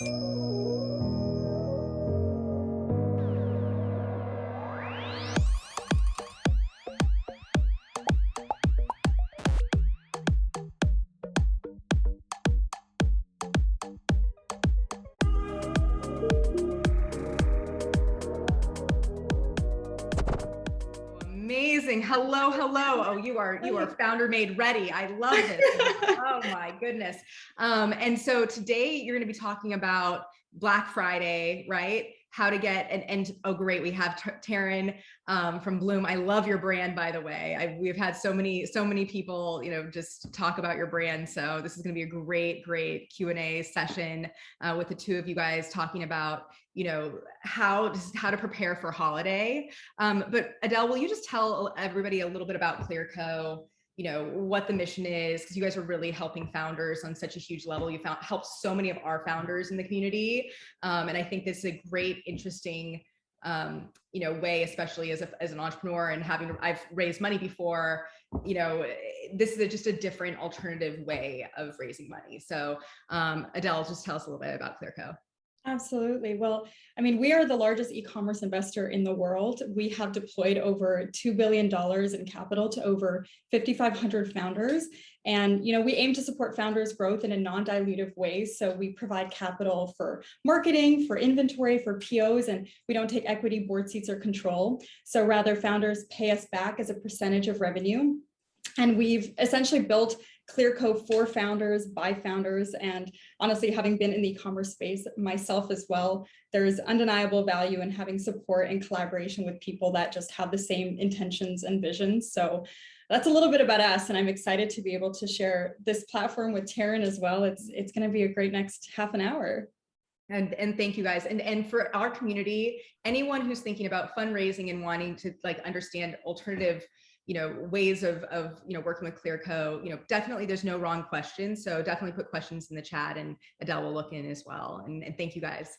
Amazing. Hello, hello. Oh, you are founder made ready. I love this. Oh my goodness. And so today you're going to be talking about Black Friday, right? How to get and oh great, we have Taryn from Bloom. I love your brand, by the way. We've had so many people, just talk about your brand. So this is going to be a great Q&A session with the two of you guys talking about how to prepare for holiday. But Adele, will you just tell everybody a little bit about Clearco? What the mission is, because you guys are really helping founders on such a huge level. You helped so many of our founders in the community. And I think this is a great, interesting, way, especially as an entrepreneur and I've raised money before, this is just a different alternative way of raising money. So Adele, just tell us a little bit about Clearco. Absolutely. Well, I mean, we are the largest e-commerce investor in the world. We have deployed over $2 billion in capital to over 5,500 founders. And, we aim to support founders' growth in a non-dilutive way. So we provide capital for marketing, for inventory, for POs, and we don't take equity, board seats, or control. So rather, founders pay us back as a percentage of revenue. And we've essentially built Clearco for founders, by founders. And honestly, having been in the e-commerce space myself as well, there's undeniable value in having support and collaboration with people that just have the same intentions and visions. So that's a little bit about us. And I'm excited to be able to share this platform with Taryn as well. It's going to be a great next half an hour. And thank you guys. And for our community, anyone who's thinking about fundraising and wanting to understand alternative ways of working with Clearco, definitely there's no wrong questions. So definitely put questions in the chat and Adele will look in as well. And thank you guys.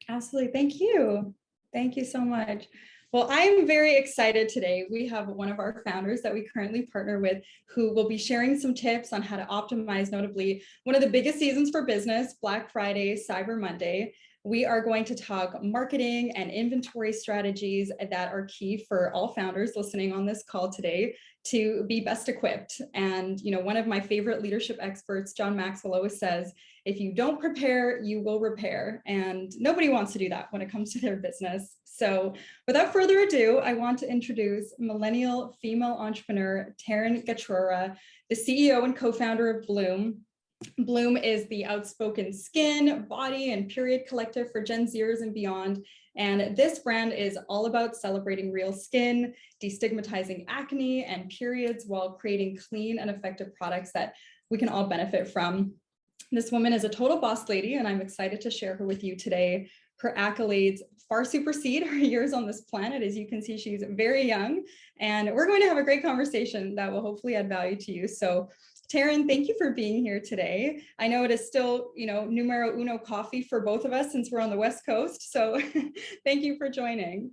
Absolutely. Thank you. Thank you so much. Well, I am very excited today. We have one of our founders that we currently partner with who will be sharing some tips on how to optimize, notably one of the biggest seasons for business, Black Friday, Cyber Monday. We are going to talk marketing and inventory strategies that are key for all founders listening on this call today to be best equipped. And, one of my favorite leadership experts, John Maxwell, always says, if you don't prepare, you will repair. And nobody wants to do that when it comes to their business. So without further ado, I want to introduce millennial female entrepreneur, Taryn Gatrora, the CEO and co-founder of Bloom. Bloom is the outspoken skin, body, and period collective for Gen Zers and beyond. And this brand is all about celebrating real skin, destigmatizing acne and periods while creating clean and effective products that we can all benefit from. This woman is a total boss lady, and I'm excited to share her with you today. Her accolades far supersede her years on this planet. As you can see, she's very young, and we're going to have a great conversation that will hopefully add value to you. So Taryn, thank you for being here today. I know it is still, numero uno coffee for both of us since we're on the West Coast. So thank you for joining.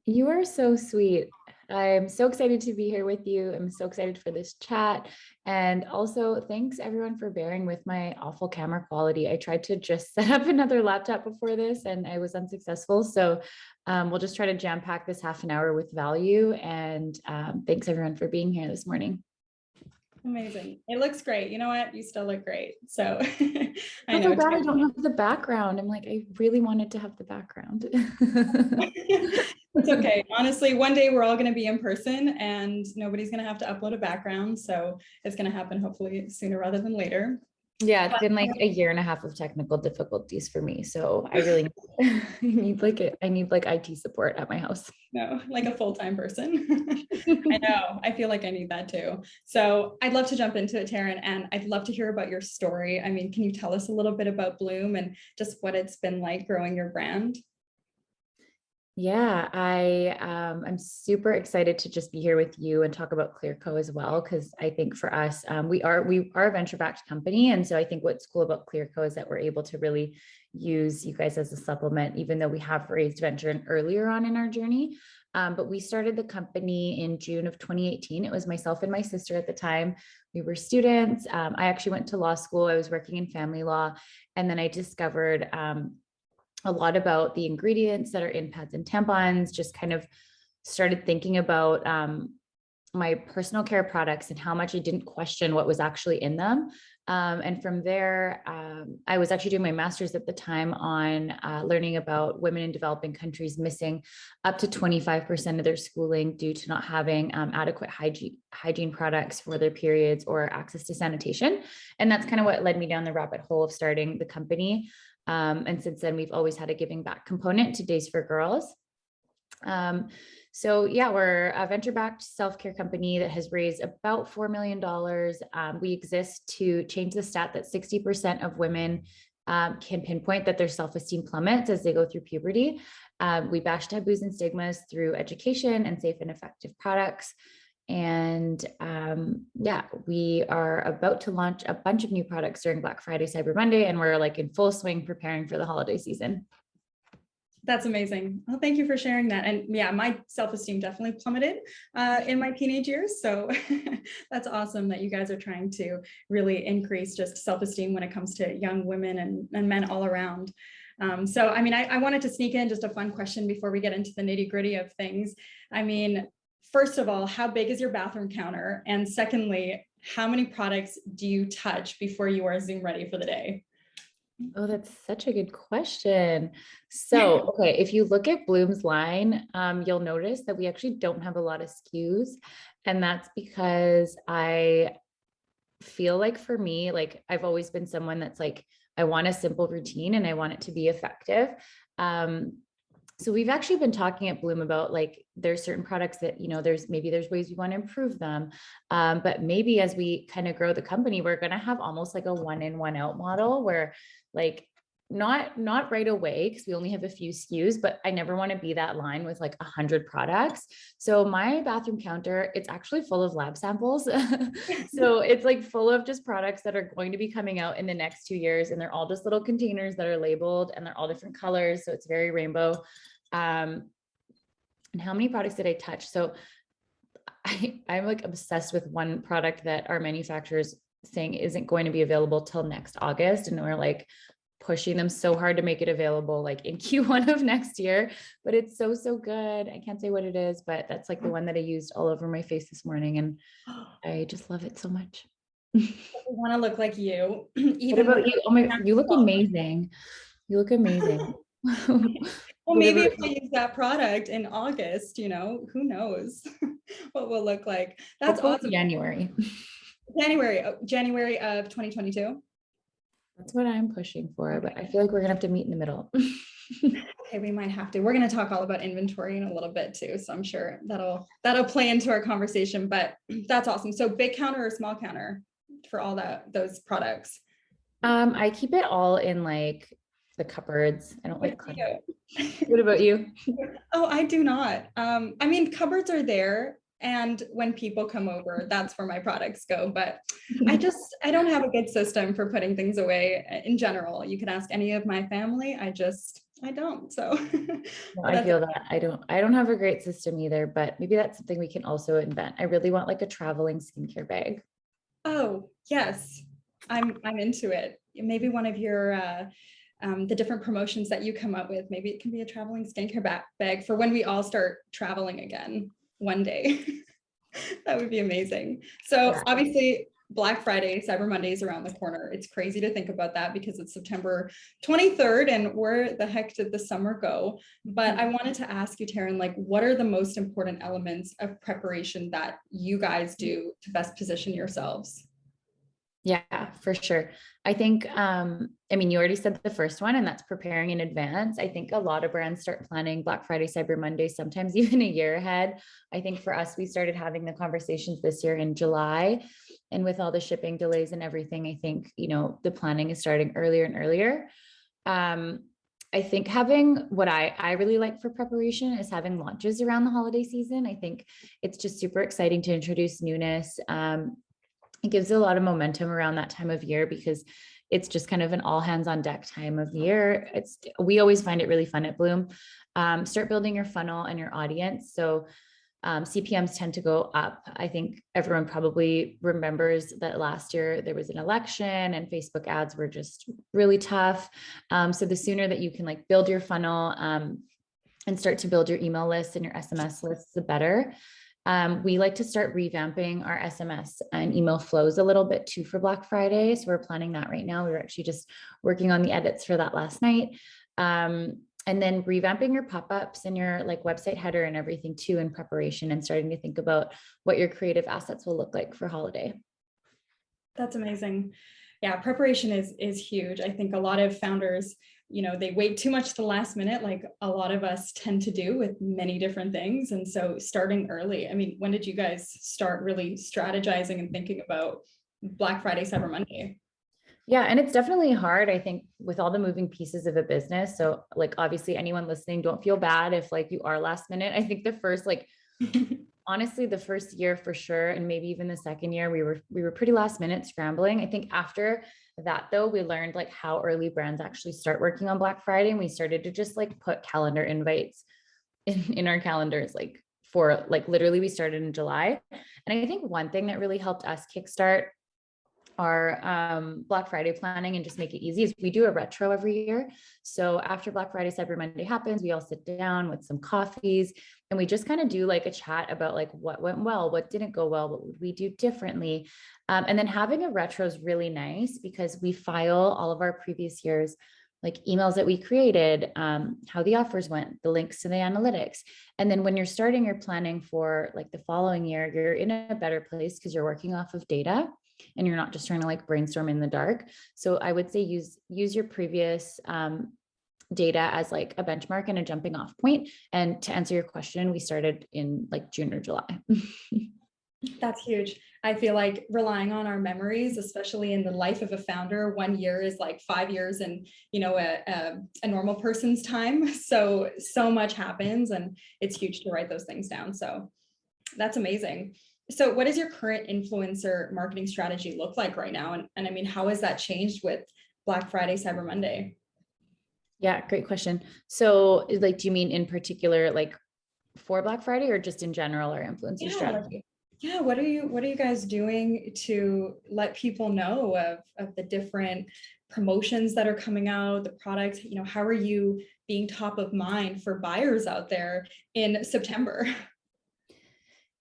You are so sweet. I'm so excited to be here with you. I'm so excited for this chat. And also thanks everyone for bearing with my awful camera quality. I tried to just set up another laptop before this and I was unsuccessful. So we'll just try to jam pack this half an hour with value. And thanks everyone for being here this morning. Amazing. It looks great. You know what? You still look great. So I know. I don't have the background. I'm like, I really wanted to have the background. It's okay. Honestly, one day we're all going to be in person and nobody's going to have to upload a background. So it's going to happen hopefully sooner rather than later. Yeah, it's been like a year and a half of technical difficulties for me. So I really need IT support at my house. No, like a full-time person. I know. I feel like I need that too. So I'd love to jump into it, Taryn, and I'd love to hear about your story. I mean, can you tell us a little bit about Bloom and just what it's been like growing your brand? Yeah, I'm super excited to just be here with you and talk about Clearco as well, because I think for us, we are a venture-backed company, and so I think what's cool about Clearco is that we're able to really use you guys as a supplement, even though we have raised venture and earlier on in our journey. But we started the company in June of 2018. It was myself and my sister at the time. We were students. I actually went to law school. I was working in family law, and then I discovered a lot about the ingredients that are in pads and tampons, just kind of started thinking about my personal care products and how much I didn't question what was actually in them. And from there, I was actually doing my master's at the time on learning about women in developing countries missing up to 25% of their schooling due to not having adequate hygiene products for their periods or access to sanitation. And that's kind of what led me down the rabbit hole of starting the company. And since then, we've always had a giving back component to Days for Girls. So yeah, we're a venture-backed self-care company that has raised about $4 million. We exist to change the stat that 60% of women can pinpoint that their self-esteem plummets as they go through puberty. We bash taboos and stigmas through education and safe and effective products. And yeah, we are about to launch a bunch of new products during Black Friday, Cyber Monday, and we're like in full swing preparing for the holiday season. That's amazing. Well, thank you for sharing that. And yeah, my self-esteem definitely plummeted in my teenage years. So that's awesome that you guys are trying to really increase just self-esteem when it comes to young women and men all around. So, I mean, I wanted to sneak in just a fun question before we get into the nitty-gritty of things. I mean, first of all, how big is your bathroom counter? And secondly, how many products do you touch before you are Zoom ready for the day? Oh, that's such a good question. So, okay, if you look at Bloom's line, you'll notice that we actually don't have a lot of SKUs. And that's because I feel like for me, like I've always been someone that's like, I want a simple routine and I want it to be effective. So we've actually been talking at Bloom about like there's certain products that, you know, there's ways we want to improve them. But maybe as we kind of grow the company, we're going to have almost like a one in, one out model where like not right away because we only have a few SKUs, but I never want to be that line with like 100 products. So my bathroom counter, it's actually full of lab samples. So it's like full of just products that are going to be coming out in the next 2 years. And they're all just little containers that are labeled and they're all different colors. So it's very rainbow. And how many products did I touch? So I'm like obsessed with one product that our manufacturers saying isn't going to be available till next August. And we're like pushing them so hard to make it available like in Q1 of next year, but it's so, so good. I can't say what it is, but that's like the one that I used all over my face this morning. And I just love it so much. I want to look like you. What about you? Oh my, you look amazing. You look amazing. Well, maybe if I use that product in August, you know, who knows what we'll look like. That's awesome. January. January of 2022. That's what I'm pushing for, but I feel like we're gonna have to meet in the middle. Okay, we might have to. We're going to talk all about inventory in a little bit too, so I'm sure that'll play into our conversation. But that's awesome. So big counter or small counter for all those products? I keep it all in like the cupboards. I don't like clutter. What about you? Oh, I do not. I mean, cupboards are there. And when people come over, that's where my products go. But I don't have a good system for putting things away in general. You can ask any of my family. I don't. So no, I feel that I don't have a great system either, but maybe that's something we can also invent. I really want like a traveling skincare bag. Oh, yes. I'm into it. Maybe one of your the different promotions that you come up with, maybe it can be a traveling skincare bag for when we all start traveling again one day. That would be amazing. So yeah. Obviously Black Friday, Cyber Monday is around the corner. It's crazy to think about that because it's September 23rd and where the heck did the summer go? But I wanted to ask you, Taryn, like what are the most important elements of preparation that you guys do to best position yourselves? Yeah, for sure. I think, I mean, you already said the first one, and that's preparing in advance. I think a lot of brands start planning Black Friday, Cyber Monday, sometimes even a year ahead. I think for us, we started having the conversations this year in July. And with all the shipping delays and everything, I think, you know, the planning is starting earlier and earlier. I think having what I really like for preparation is having launches around the holiday season. I think it's just super exciting to introduce newness. It gives a lot of momentum around that time of year because it's just kind of an all hands on deck time of year. We always find it really fun at Bloom. Start building your funnel and your audience. So CPMs tend to go up. I think everyone probably remembers that last year there was an election and Facebook ads were just really tough. So the sooner that you can like build your funnel and start to build your email list and your SMS lists, the better. We like to start revamping our SMS and email flows a little bit too for Black Friday. So we're planning that right now. We were actually just working on the edits for that last night. And then revamping your pop-ups and your like website header and everything too in preparation and starting to think about what your creative assets will look like for holiday. That's amazing. Yeah, preparation is huge. I think a lot of founders, they wait too much to the last minute, like a lot of us tend to do with many different things. And so starting early, I mean, when did you guys start really strategizing and thinking about Black Friday, Cyber Monday? Yeah, and it's definitely hard, I think, with all the moving pieces of a business. So like, obviously anyone listening, don't feel bad if like you are last minute. I think the first, like, honestly, the first year for sure, and maybe even the second year, we were pretty last minute scrambling. I think after that though, we learned like how early brands actually start working on Black Friday. And we started to just like put calendar invites in our calendars, like for like, literally we started in July. And I think one thing that really helped us kickstart our Black Friday planning and just make it easy is we do a retro every year. So after Black Friday, Cyber Monday happens, we all sit down with some coffees and we just kind of do like a chat about like what went well, what didn't go well, what would we do differently. And then having a retro is really nice because we file all of our previous years, like emails that we created, how the offers went, the links to the analytics. And then when you're starting your planning for like the following year, you're in a better place because you're working off of data and you're not just trying to like brainstorm in the dark. So I would say use your previous data as like a benchmark and a jumping off point. And to answer your question, we started in like June or July. That's huge. I feel like relying on our memories, especially in the life of a founder, 1 year is like 5 years in, a normal person's time. So much happens and it's huge to write those things down. So that's amazing. So what does your current influencer marketing strategy look like right now? And I mean, how has that changed with Black Friday, Cyber Monday? Yeah, great question. So like, do you mean in particular, like for Black Friday or just in general, our influencer strategy? Yeah. What are you guys doing to let people know of the different promotions that are coming out, the products, how are you being top of mind for buyers out there in September?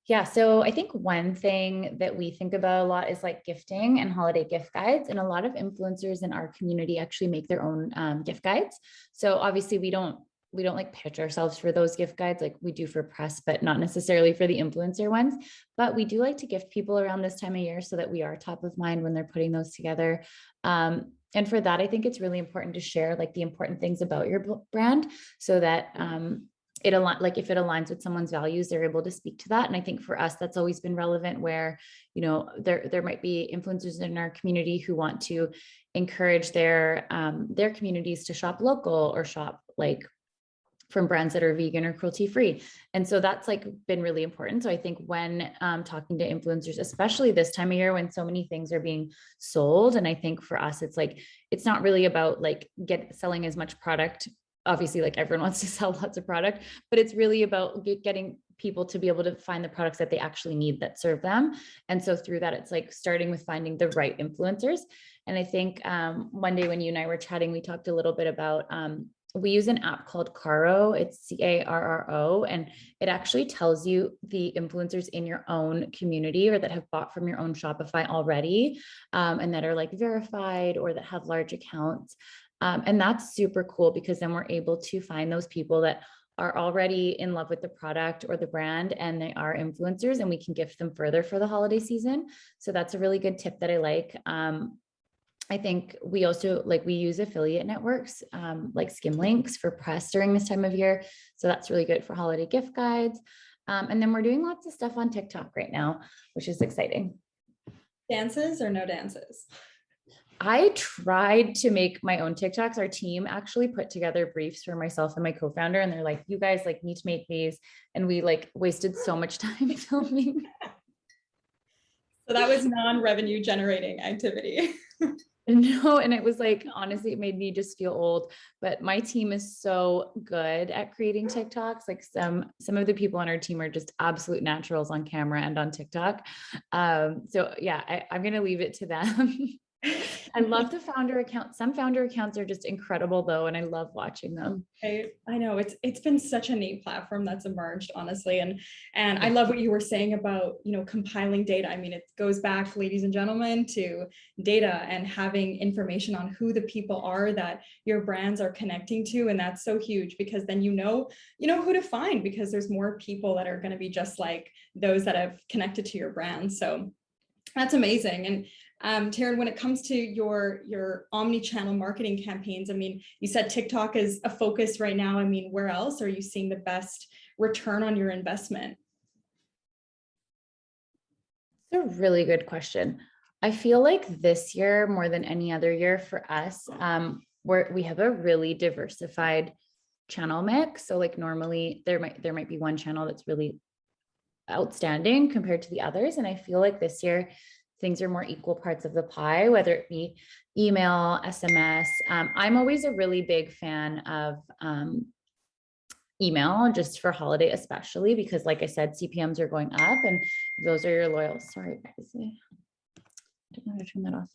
Yeah. So I think one thing that we think about a lot is like gifting and holiday gift guides. And a lot of influencers in our community actually make their own gift guides. So obviously we don't like pitch ourselves for those gift guides like we do for press, but not necessarily for the influencer ones. But we do like to gift people around this time of year so that we are top of mind when they're putting those together. And for that, I think it's really important to share like the important things about your brand so that if it aligns with someone's values, they're able to speak to that. And I think for us, that's always been relevant where, there might be influencers in our community who want to encourage their communities to shop local or shop like from brands that are vegan or cruelty free. And so that's like been really important. So I think when talking to influencers, especially this time of year when so many things are being sold, and I think for us, it's like, it's not really about like selling as much product. Obviously, like everyone wants to sell lots of product, but it's really about getting people to be able to find the products that they actually need that serve them. And so through that, it's like starting with finding the right influencers. And I think one day when you and I were chatting, we talked a little bit about, we use an app called Caro. It's Carro, and it actually tells you the influencers in your own community or that have bought from your own Shopify already, and that are like verified or that have large accounts. And that's super cool because then we're able to find those people that are already in love with the product or the brand and they are influencers and we can gift them further for the holiday season. So that's a really good tip that I like. I think we also we use affiliate networks like Skimlinks for press during this time of year. So that's really good for holiday gift guides. And then we're doing lots of stuff on TikTok right now, which is exciting. Dances or no dances? I tried to make my own TikToks. Our team actually put together briefs for myself and my co-founder, and they're like, you guys like need to make these. And we like wasted so much time filming. So that was non-revenue generating activity. No, and it was like, honestly, it made me just feel old. But my team is so good at creating TikToks. Like some of the people on our team are just absolute naturals on camera and on TikTok. So yeah, I'm gonna leave it to them. I love the founder account. Some founder accounts are just incredible though, and I love watching them. I know it's been such a neat platform that's emerged, honestly. And I love what you were saying about, compiling data. I mean, it goes back, ladies and gentlemen, to data and having information on who the people are that your brands are connecting to. And that's so huge, because then you know who to find, because there's more people that are going to be just like those that have connected to your brand. So that's amazing. And Taryn, when it comes to your omni-channel marketing campaigns, I mean, you said TikTok is a focus right now. I mean, where else are you seeing the best return on your investment? It's a really good question. I feel like this year, more than any other year for us, we have a really diversified channel mix. So like normally there might be one channel that's really outstanding compared to the others. And I feel like this year things are more equal parts of the pie, whether it be email, SMS. I'm always a really big fan of email, just for holiday, especially because like I said, CPMs are going up and those are your loyal. Sorry, I don't know how to turn that off.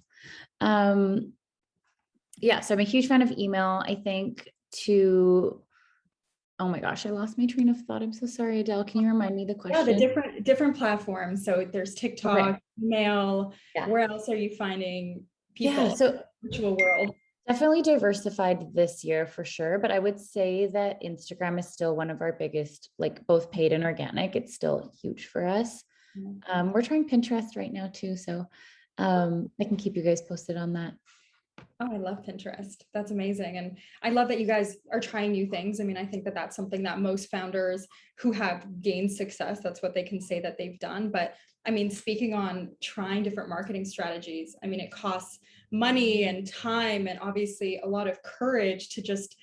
Yeah, so I'm a huge fan of email. I think oh my gosh, I lost my train of thought. I'm so sorry, Adele. Can you remind me the question? Yeah, the different platforms. So there's TikTok, okay. Email. Yeah. Where else are you finding people Yeah, so in the virtual world? definitely diversified this year for sure. But I would say that Instagram is still one of our biggest, like both paid and organic. It's still huge for us. We're trying Pinterest right now too. So I can keep you guys posted on that. Oh, I love Pinterest. That's amazing. And I love that you guys are trying new things. I mean, I think that that's something that most founders who have gained success, that's what they can say that they've done. But I mean, speaking on trying different marketing strategies, I mean, it costs money and time and obviously a lot of courage to just,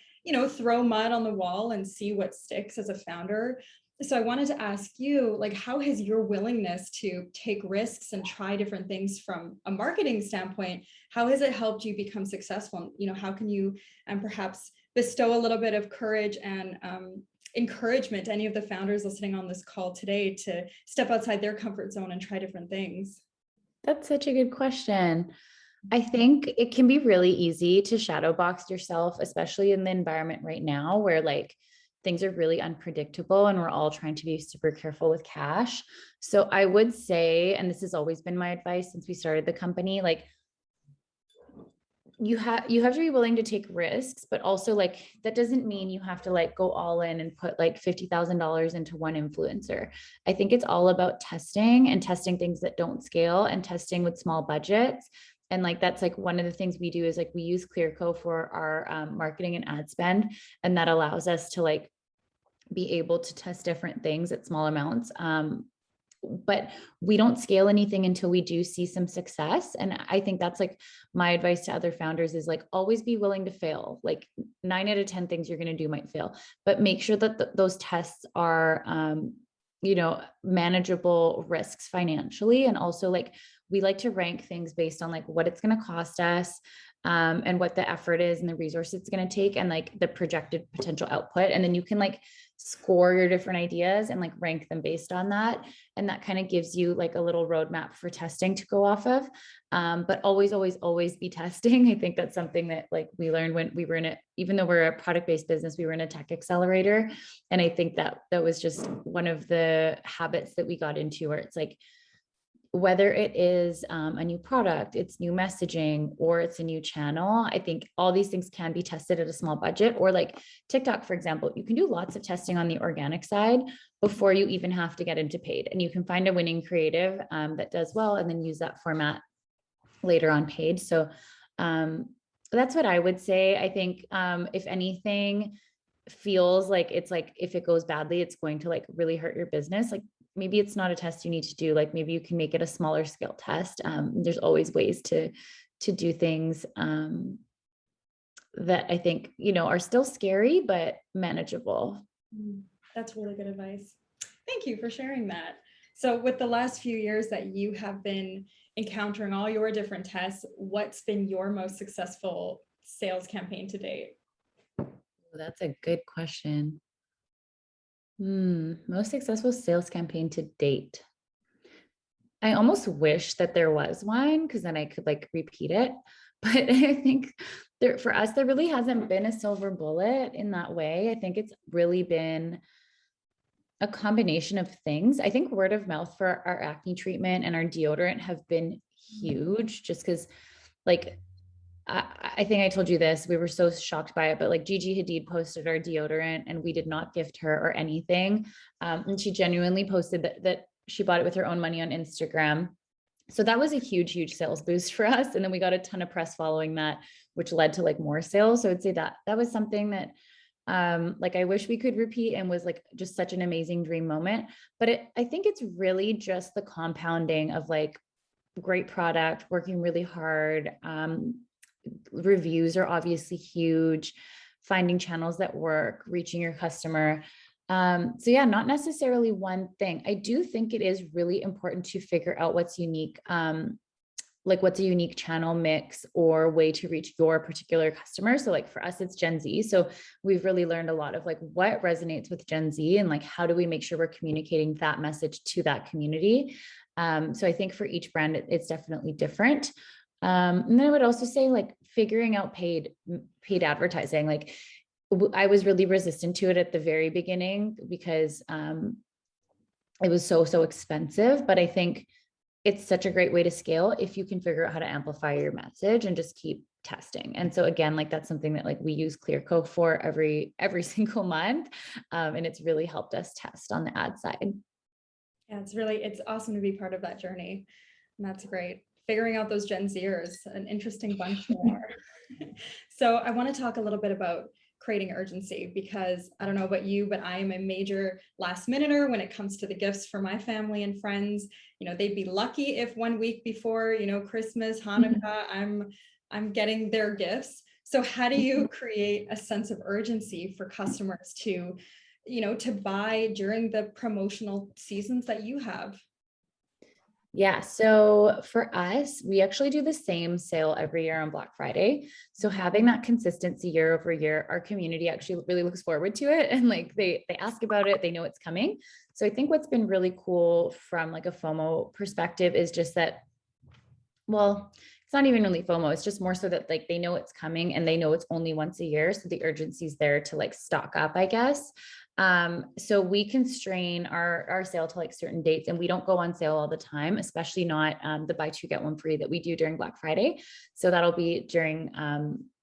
throw mud on the wall and see what sticks as a founder. So I wanted to ask you, like, how has your willingness to take risks and try different things from a marketing standpoint, how has it helped you become successful? How can you perhaps bestow a little bit of courage and encouragement to any of the founders listening on this call today to step outside their comfort zone and try different things? That's such a good question. I think it can be really easy to shadow box yourself, especially in the environment right now where like things are really unpredictable and we're all trying to be super careful with cash. So I would say, and this has always been my advice since we started the company, like you have to be willing to take risks, but also like that doesn't mean you have to like go all in and put like $50,000 into one influencer. I think it's all about testing and testing things that don't scale and testing with small budgets. And like that's like one of the things we do is like we use Clearco for our marketing and ad spend, and that allows us to like be able to test different things at small amounts. But we don't scale anything until we do see some success. And I think that's like my advice to other founders is like always be willing to fail. Like 9 out of 10 things you're going to do might fail, but make sure that those tests are manageable risks financially. And also like we like to rank things based on like what it's going to cost us, and what the effort is and the resources it's going to take and like the projected potential output. And then you can like score your different ideas and like rank them based on that. And that kind of gives you like a little roadmap for testing to go off of. But always be testing. I think that's something that like we learned when we were in it, even though we're a product-based business, we were in a tech accelerator. And I think that was just one of the habits that we got into where it's like, whether it is a new product, it's new messaging, or it's a new channel, I think all these things can be tested at a small budget. Or like TikTok, for example, you can do lots of testing on the organic side before you even have to get into paid. And you can find a winning creative that does well and then use that format later on paid. So that's what I would say. I think if anything feels like it's like, if it goes badly, it's going to like really hurt your business. Like maybe it's not a test you need to do. Like maybe you can make it a smaller scale test. There's always ways to to do things that I think, are still scary, but manageable. That's really good advice. Thank you for sharing that. So with the last few years that you have been encountering all your different tests, what's been your most successful sales campaign to date? That's a good question. Most successful sales campaign to date. I almost wish that there was one because then I could like repeat it. But I think for us, there really hasn't been a silver bullet in that way. I think it's really been a combination of things. I think word of mouth for our acne treatment and our deodorant have been huge just because like I think I told you this, we were so shocked by it, but like Gigi Hadid posted our deodorant and we did not gift her or anything. And she genuinely posted that she bought it with her own money on Instagram. So that was a huge, huge sales boost for us. And then we got a ton of press following that, which led to like more sales. So I'd say that was something that like I wish we could repeat and was like just such an amazing dream moment. But I think it's really just the compounding of like great product, working really hard. Reviews are obviously huge, finding channels that work, reaching your customer. So yeah, not necessarily one thing. I do think it is really important to figure out what's unique, like what's a unique channel mix or way to reach your particular customer. So like for us, it's Gen Z. So we've really learned a lot of like what resonates with Gen Z and like how do we make sure we're communicating that message to that community. So I think for each brand, it's definitely different. And then I would also say like figuring out paid advertising. Like I was really resistant to it at the very beginning because it was so expensive, but I think it's such a great way to scale if you can figure out how to amplify your message and just keep testing. And so again, like that's something that like we use Clearco for every single month. And it's really helped us test on the ad side. Yeah, it's awesome to be part of that journey. And that's great. Figuring out those Gen Zers, an interesting bunch more. So I want to talk a little bit about creating urgency because I don't know about you, but I am a major last minuter when it comes to the gifts for my family and friends. They'd be lucky if 1 week before, Christmas, Hanukkah, I'm getting their gifts. So how do you create a sense of urgency for customers to, to buy during the promotional seasons that you have? Yeah. So for us, we actually do the same sale every year on Black Friday. So having that consistency year over year, our community actually really looks forward to it. And like they ask about it, they know it's coming. So I think what's been really cool from like a FOMO perspective is just that, well, it's not even really FOMO. It's just more so that like they know it's coming and they know it's only once a year. So the urgency is there to like stock up, I guess. So we constrain our sale to like certain dates and we don't go on sale all the time, especially not the buy two, get one free that we do during Black Friday. So that'll be during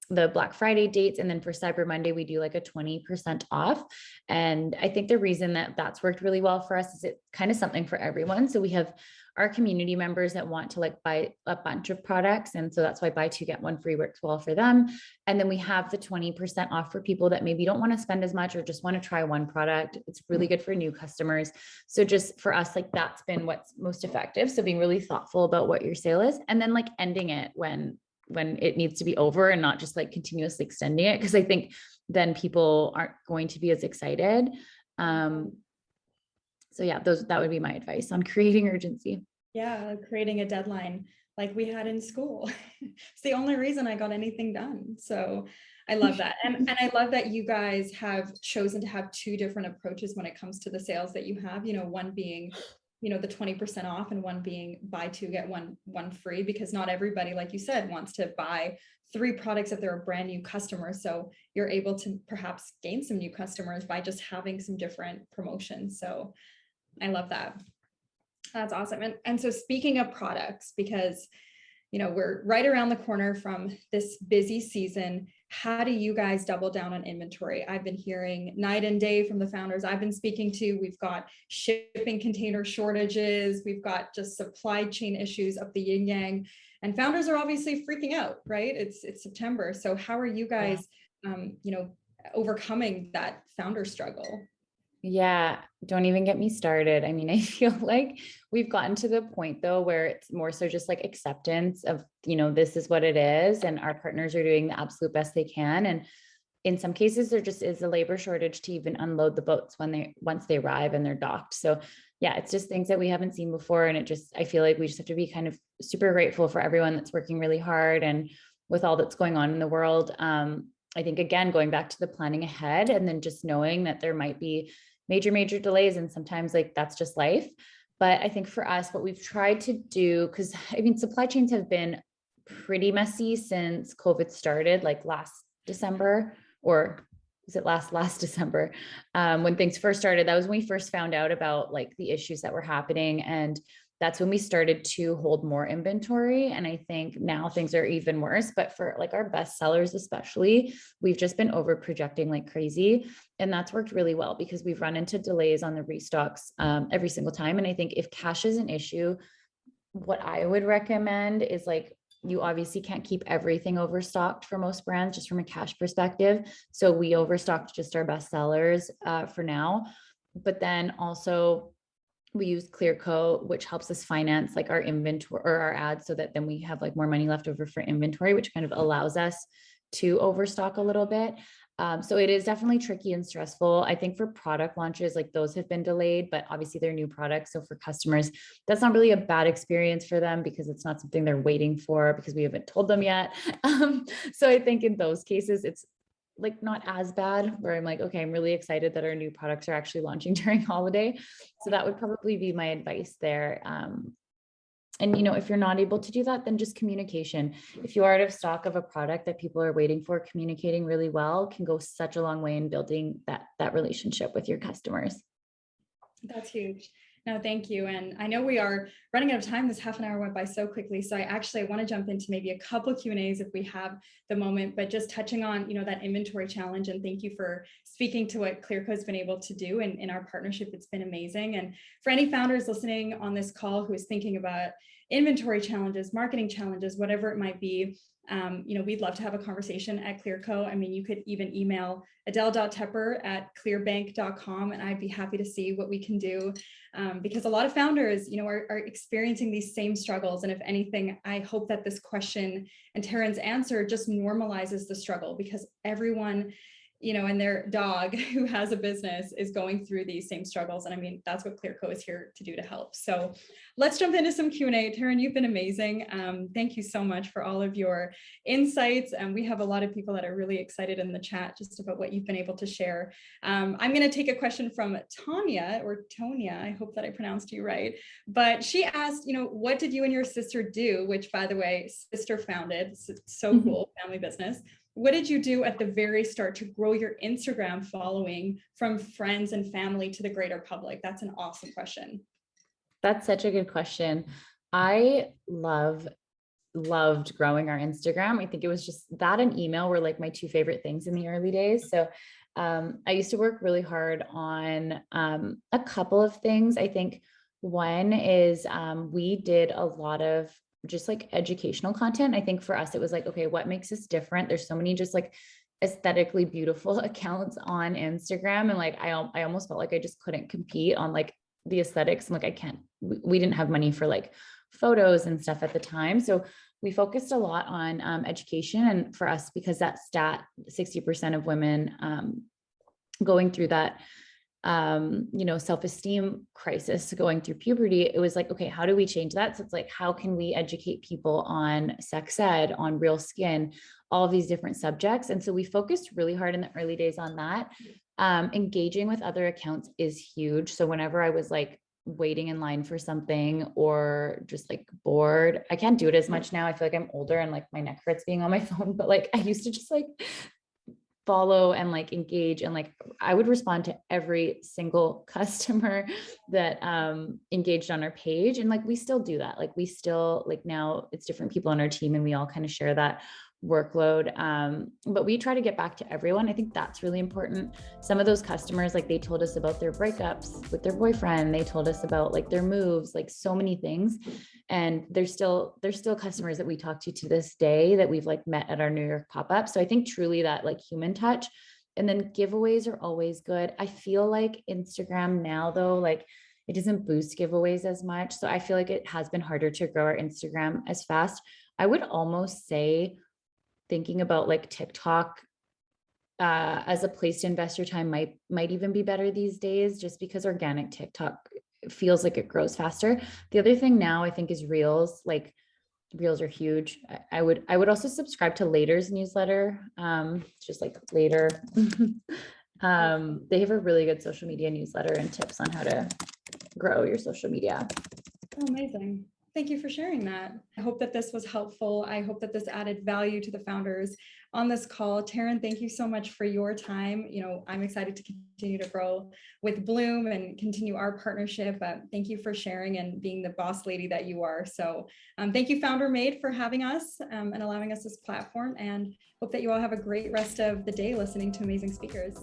the Black Friday dates. And then for Cyber Monday, we do like a 20% off. And I think the reason that that's worked really well for us is it's kind of something for everyone. So we have our community members that want to like buy a bunch of products. And so that's why buy two, get one free works well for them. And then we have the 20% off for people that maybe don't want to spend as much or just want to try one product. It's really good for new customers. So just for us, like that's been what's most effective. So being really thoughtful about what your sale is and then like ending it when it needs to be over and not just like continuously extending it. Cause I think then people aren't going to be as excited. So yeah, that would be my advice on creating urgency. Yeah, creating a deadline like we had in school. It's the only reason I got anything done. So I love that. And I love that you guys have chosen to have two different approaches when it comes to the sales that you have, one being, the 20% off and one being buy two, get one free, because not everybody, like you said, wants to buy 3 products if they're a brand new customer. So you're able to perhaps gain some new customers by just having some different promotions. So I love that. That's awesome. And so speaking of products, because, we're right around the corner from this busy season, how do you guys double down on inventory? I've been hearing night and day from the founders I've been speaking to. We've got shipping container shortages. We've got just supply chain issues up the yin yang, and founders are obviously freaking out, right? It's September. So how are you guys, overcoming that founder struggle? Yeah, don't even get me started. I mean, I feel like we've gotten to the point though where it's more so just like acceptance of, this is what it is, and our partners are doing the absolute best they can. And in some cases, there just is a labor shortage to even unload the boats once they arrive and they're docked. So yeah, it's just things that we haven't seen before. And I feel like we just have to be kind of super grateful for everyone that's working really hard and with all that's going on in the world. I think again, going back to the planning ahead and then just knowing that there might be major delays, and sometimes like that's just life. But I think for us, what we've tried to do, because I mean, supply chains have been pretty messy since COVID started, like last December, or was it last December, when things first started. That was when we first found out about like the issues that were happening, and that's when we started to hold more inventory. And I think now things are even worse, but for like our best sellers especially, we've just been over projecting like crazy, and that's worked really well because we've run into delays on the restocks every single time. And I think if cash is an issue, what I would recommend is like, you obviously can't keep everything overstocked for most brands, just from a cash perspective. So we overstocked just our best sellers for now. But then also we use Clearco, which helps us finance like our inventory or our ads, so that then we have like more money left over for inventory, which kind of allows us to overstock a little bit. So it is definitely tricky and stressful. I think for product launches, like those have been delayed, but obviously they're new products. So for customers, that's not really a bad experience for them because it's not something they're waiting for because we haven't told them yet. So I think in those cases, it's like not as bad, where I'm like, okay, I'm really excited that our new products are actually launching during holiday. So that would probably be my advice there. And if you're not able to do that, then just communication. If you are out of stock of a product that people are waiting for, communicating really well can go such a long way in building that relationship with your customers. That's huge. No, thank you. And I know we are running out of time. This half an hour went by so quickly. So I want to jump into maybe a couple Q&As if we have the moment, but just touching on, that inventory challenge. And thank you for speaking to what Clearco has been able to do in our partnership. It's been amazing. And for any founders listening on this call who is thinking about inventory challenges, marketing challenges, whatever it might be, we'd love to have a conversation at Clearco. I mean, you could even email adele.tepper@clearbank.com, and I'd be happy to see what we can do, because a lot of founders, are experiencing these same struggles. And if anything, I hope that this question and Taryn's answer just normalizes the struggle, because everyone, and their dog who has a business is going through these same struggles. And I mean, that's what Clearco is here to do, to help. So let's jump into some Q&A. Taryn, you've been amazing. Thank you so much for all of your insights. And we have a lot of people that are really excited in the chat just about what you've been able to share. I'm going to take a question from Tanya, or Tonya. I hope that I pronounced you right. But she asked, what did you and your sister do? Which, by the way, sister founded. It's so cool, family business. What did you do at the very start to grow your Instagram following from friends and family to the greater public? That's an awesome question. That's such a good question. I loved growing our Instagram. I think it was just that and email were like my two favorite things in the early days. So I used to work really hard on a couple of things. I think one is we did a lot of just like educational content. I think for us, it was like, okay, what makes us different? There's so many just like aesthetically beautiful accounts on Instagram. And like, I almost felt like I just couldn't compete on like the aesthetics. And like, we didn't have money for like photos and stuff at the time. So we focused a lot on education. And for us, because that stat, 60% of women going through that self-esteem crisis, going through puberty, it was like, okay, how do we change that? So it's like, how can we educate people on sex ed, on real skin, all of these different subjects? And so we focused really hard in the early days on that. Engaging with other accounts is huge. So whenever I was like waiting in line for something or just like bored, I can't do it as much now. I feel like I'm older and like my neck hurts being on my phone, but like I used to just like follow and like engage, and like I would respond to every single customer that engaged on our page. And like we still do that. Like we still, like now it's different people on our team and we all kind of share that workload. But we try to get back to everyone. I think that's really important. Some of those customers, like they told us about their breakups with their boyfriend. They told us about like their moves, like so many things. And there's still customers that we talk to this day that we've like met at our New York pop-up. So I think truly that like human touch And then giveaways are always good. I feel like Instagram now though, like it doesn't boost giveaways as much. So I feel like it has been harder to grow our Instagram as fast. I would almost say thinking about like TikTok as a place to invest your time might even be better these days, just because organic TikTok feels like it grows faster. The other thing now I think is Reels. Like Reels are huge. I would also subscribe to Later's newsletter. Just like Later. They have a really good social media newsletter and tips on how to grow your social media. Oh, amazing. Thank you for sharing that. I hope that this was helpful. I hope that this added value to the founders on this call. Taryn, thank you so much for your time. I'm excited to continue to grow with Bloom and continue our partnership. Thank you for sharing and being the boss lady that you are. So thank you, Founder Made, for having us and allowing us this platform, and hope that you all have a great rest of the day listening to amazing speakers.